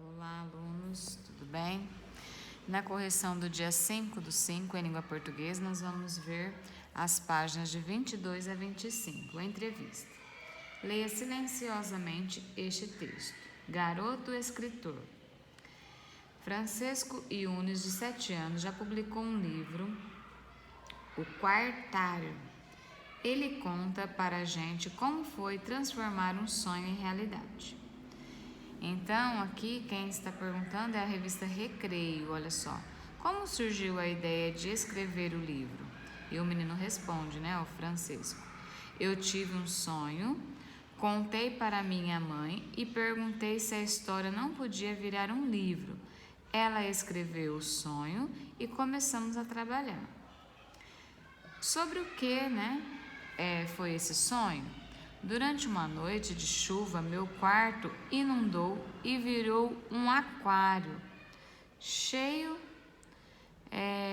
Olá, alunos, tudo bem? Na correção do dia 5/5, em língua portuguesa, nós vamos ver as páginas de 22 a 25, a entrevista. Leia silenciosamente este texto. Garoto escritor. Francesco Yunes, de 7 anos, já publicou um livro, O Quartário. Ele conta para a gente como foi transformar um sonho em realidade. Então, aqui quem está perguntando é a revista Recreio, olha só. Como surgiu a ideia de escrever o livro? E o menino responde, né, o Francisco. Eu tive um sonho, contei para minha mãe e perguntei se a história não podia virar um livro. Ela escreveu o sonho e começamos a trabalhar. Sobre o que, foi esse sonho? Durante uma noite de chuva, meu quarto inundou e virou um aquário cheio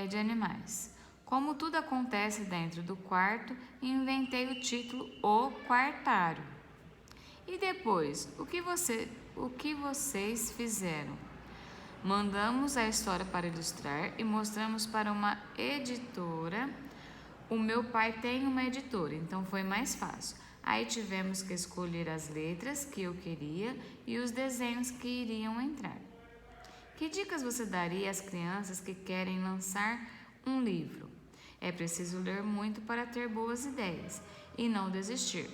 de animais. Como tudo acontece dentro do quarto, inventei o título O Quartário. E depois, o que vocês fizeram? Mandamos a história para ilustrar e mostramos para uma editora. O meu pai tem uma editora, então foi mais fácil. Aí tivemos que escolher as letras que eu queria e os desenhos que iriam entrar. Que dicas você daria às crianças que querem lançar um livro? É preciso ler muito para ter boas ideias e não desistir.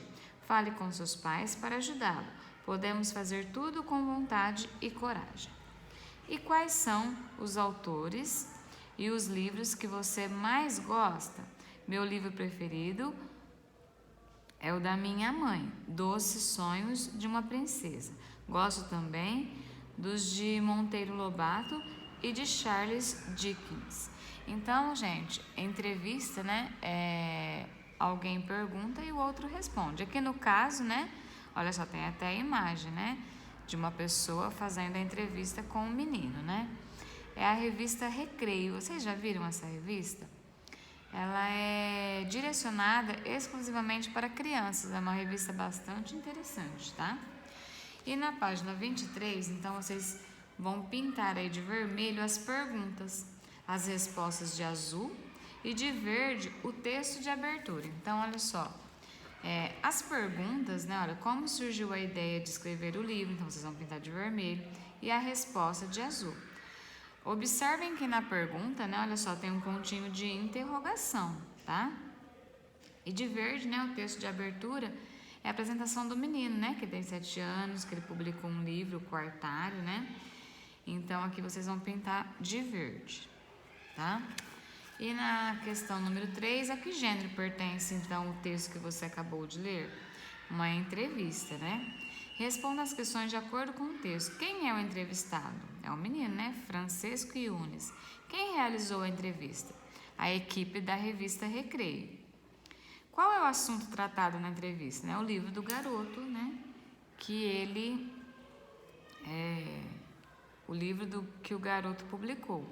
Fale com seus pais para ajudá-lo. Podemos fazer tudo com vontade e coragem. E quais são os autores e os livros que você mais gosta? Meu livro preferido é o da minha mãe, Doces Sonhos de uma Princesa. Gosto também dos de Monteiro Lobato e de Charles Dickens. Então, gente, entrevista, alguém pergunta e o outro responde. Aqui no caso, olha só, tem até a imagem, de uma pessoa fazendo a entrevista com um menino, É a revista Recreio. Vocês já viram essa revista? Ela é direcionada exclusivamente para crianças, é uma revista bastante interessante, tá? E na página 23, então vocês vão pintar aí de vermelho as perguntas, as respostas de azul e de verde o texto de abertura. Então, olha só, as perguntas, olha, como surgiu a ideia de escrever o livro, então vocês vão pintar de vermelho, e a resposta de azul. Observem que na pergunta, olha só, tem um pontinho de interrogação, tá? E de verde, o texto de abertura é a apresentação do menino, que tem 7 anos, que ele publicou um livro, O Quartário, Então, aqui vocês vão pintar de verde, tá? E na questão número 3, a que gênero pertence, então, o texto que você acabou de ler? Uma entrevista, Responda as questões de acordo com o texto. Quem é o entrevistado? É o menino, Francesco Yunes. Quem realizou a entrevista? A equipe da revista Recreio. Qual é o assunto tratado na entrevista? O livro do garoto, que ele o livro que o garoto publicou.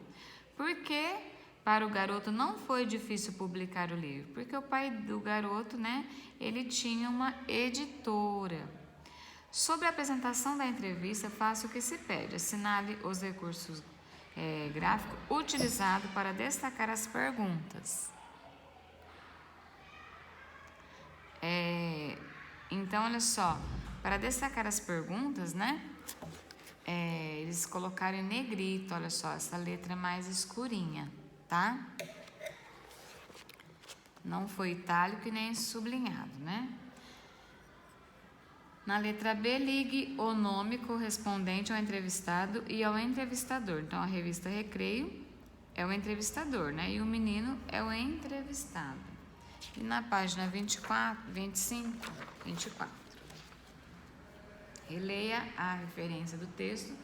Por que para o garoto não foi difícil publicar o livro? Porque o pai do garoto, ele tinha uma editora. Sobre a apresentação da entrevista, faça o que se pede. Assinale os recursos gráficos utilizados para destacar as perguntas. Então, olha só, para destacar as perguntas, eles colocaram em negrito, olha só, essa letra mais escurinha, tá? Não foi itálico e nem sublinhado, Na letra B, ligue o nome correspondente ao entrevistado e ao entrevistador. Então, a revista Recreio é o entrevistador, E o menino é o entrevistado. E na página 24, 25, 24. Releia a referência do texto,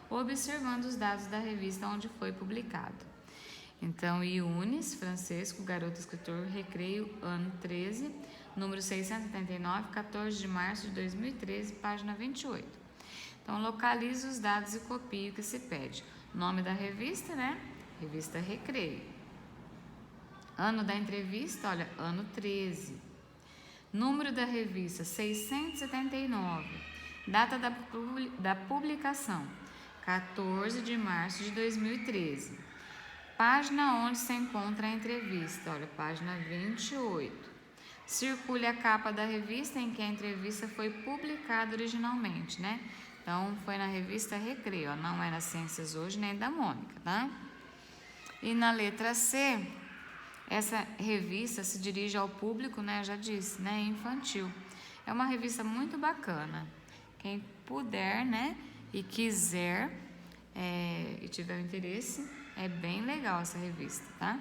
observando os dados da revista onde foi publicado. Então, Yunes, Francesco, garoto escritor, Recreio, ano 13, número 679, 14 de março de 2013, página 28. Então, localize os dados e copie o que se pede. Nome da revista, Revista Recreio. Ano da entrevista, olha, ano 13. Número da revista, 679. Data da publicação, 14 de março de 2013. Página onde se encontra a entrevista, olha, página 28. Circule a capa da revista em que a entrevista foi publicada originalmente, né? Então, foi na revista Recreio, ó, não é na Ciências Hoje nem da Mônica, tá? E na letra C, essa revista se dirige ao público, né? Já disse, né? Infantil. É uma revista muito bacana. Quem puder, né? E quiser e tiver interesse, é bem legal essa revista, tá?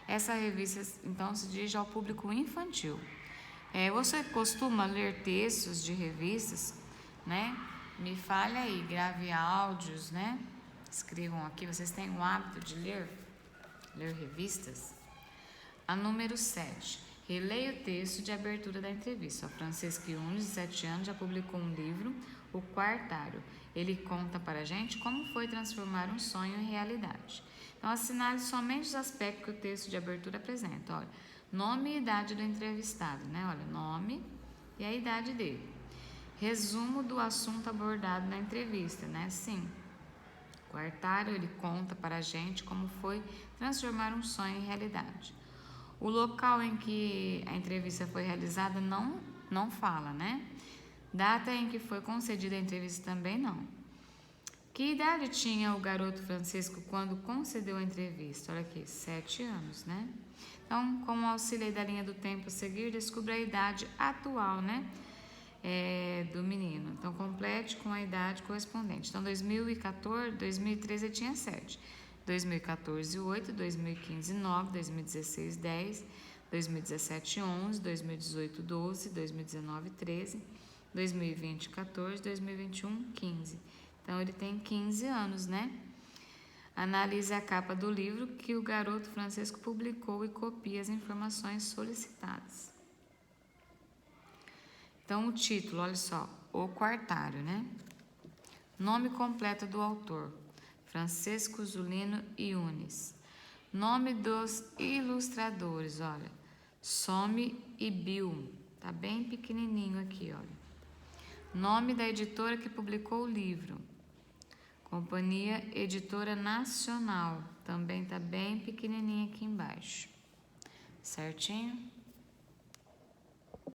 Essa revista, então, se dirige ao público infantil. Você costuma ler textos de revistas, né? Me fale aí, grave áudios, né? Escrevam aqui. Vocês têm o hábito de ler revistas? A número 7. Releia o texto de abertura da entrevista. A Francesca Yunes, de 7 anos, já publicou um livro, O Quartário. Ele conta para a gente como foi transformar um sonho em realidade. Então, assinale somente os aspectos que o texto de abertura apresenta. Olha, nome e idade do entrevistado, né? Olha, nome e a idade dele. Resumo do assunto abordado na entrevista, né? Sim. O Quartário, ele conta para a gente como foi transformar um sonho em realidade. O local em que a entrevista foi realizada não fala, né? Data em que foi concedida a entrevista também não. Que idade tinha o garoto Francisco quando concedeu a entrevista? Olha aqui, 7 anos, né? Então, com o auxílio da linha do tempo a seguir, descubra a idade atual, né? Do menino. Então, complete com a idade correspondente. Então, 2013 ele tinha 7. 2014, 8. 2015, 9. 2016, 10. 2017, 11. 2018, 12. 2019, 13. 2020, 14. 2021, 15. Então, ele tem 15 anos, né? Analise a capa do livro que o garoto Francisco publicou e copie as informações solicitadas. Então, o título, olha só, O Quartário, né? Nome completo do autor, Francesco Zulino Yunes. Nome dos ilustradores, olha, Some e Bill, tá bem pequenininho aqui, olha. Nome da editora que publicou o livro, Companhia Editora Nacional, também tá bem pequenininho aqui embaixo, certinho?